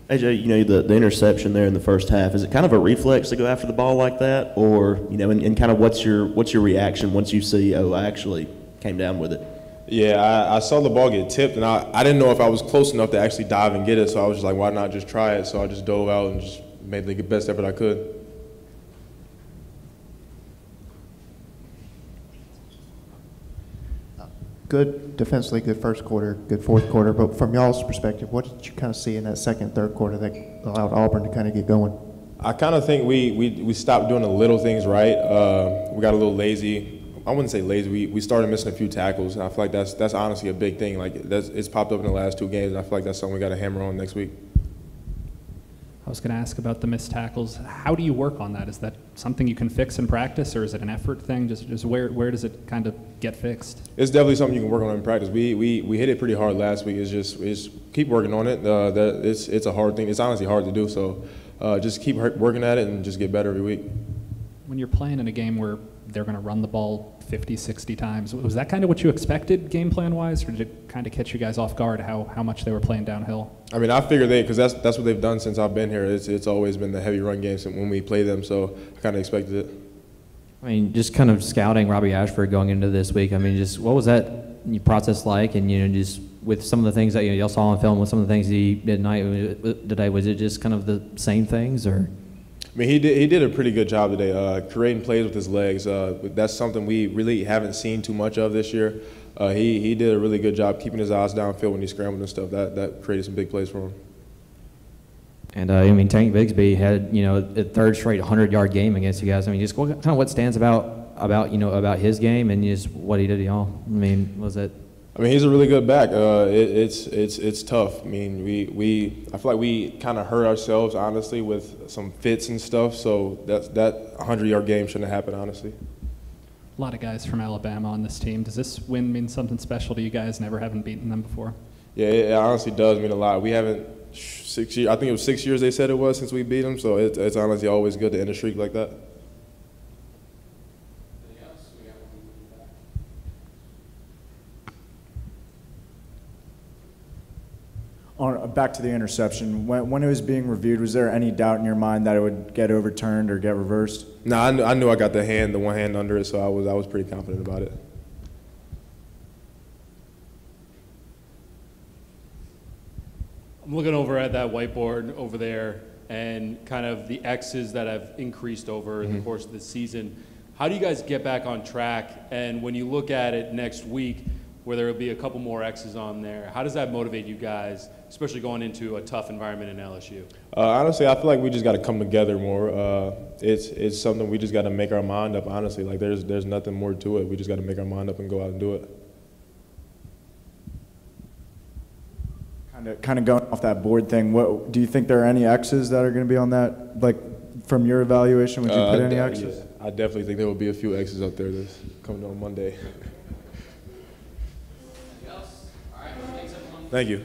AJ, the interception there in the first half, is it kind of a reflex to go after the ball like that? Or, and kind of what's your reaction once you see, oh, I actually came down with it? Yeah, I saw the ball get tipped, and I didn't know if I was close enough to actually dive and get it, so I was just like, why not just try it? So I just dove out and just made the best effort I could. Good defensively, good first quarter, good fourth quarter, but from y'all's perspective, what did you kind of see in that second, third quarter that allowed Auburn to kind of get going? I kind of think we stopped doing the little things right. We got a little lazy. I wouldn't say lazy. We started missing a few tackles, and I feel like that's honestly a big thing. Like it's popped up in the last 2 games, and I feel like that's something we got to hammer on next week. I was going to ask about the missed tackles. How do you work on that? Is that something you can fix in practice, or is it an effort thing? Just where does it kind of get fixed? It's definitely something you can work on in practice. We hit it pretty hard last week. It's keep working on it. It's a hard thing. It's honestly hard to do. So just keep working at it and just get better every week. When you're playing in a game where they're going to run the ball 50, 60 times, was that kind of what you expected game plan wise, or did it kind of catch you guys off guard how much they were playing downhill? I mean, I figured because that's what they've done since I've been here. It's always been the heavy run games when we play them, so I kind of expected it. I mean, just kind of scouting Robbie Ashford going into this week, I mean, just what was that process like? And, just with some of the things that y'all saw on film, with some of the things he did today, was it just kind of the same things, or? I mean, he did a pretty good job today, creating plays with his legs. That's something we really haven't seen too much of this year. He did a really good job keeping his eyes downfield when he scrambled and stuff. That created some big plays for him. And I mean, Tank Bigsby had a third straight 100-yard game against you guys. I mean, just what stands about his game and just what he did to y'all. I mean, was it? I mean, he's a really good back. It's tough. I mean, I feel like we kind of hurt ourselves, honestly, with some fits and stuff. So that 100-yard game shouldn't have happened, honestly. A lot of guys from Alabama on this team. Does this win mean something special to you guys, never having beaten them before? Yeah, it honestly does mean a lot. We haven't 6 years. I think it was 6 years they said it was since we beat them. So it's honestly always good to end a streak like that. Back to the interception, when it was being reviewed, was there any doubt in your mind that it would get overturned or get reversed? No, I knew I got the one hand under it, so I was pretty confident about it. I'm looking over at that whiteboard over there and kind of the X's that have increased over the course of the season. How do you guys get back on track? And when you look at it next week, where there will be a couple more X's on there, how does that motivate you guys, especially going into a tough environment in LSU? Honestly, I feel like we just got to come together more. It's something we just got to make our mind up, honestly. Like, there's nothing more to it. We just got to make our mind up and go out and do it. Kind of going off that board thing, what do you think there are any X's that are going to be on that? Like, from your evaluation, would you put any X's? Yeah, I definitely think there will be a few X's up there that's coming on Monday. Thank you.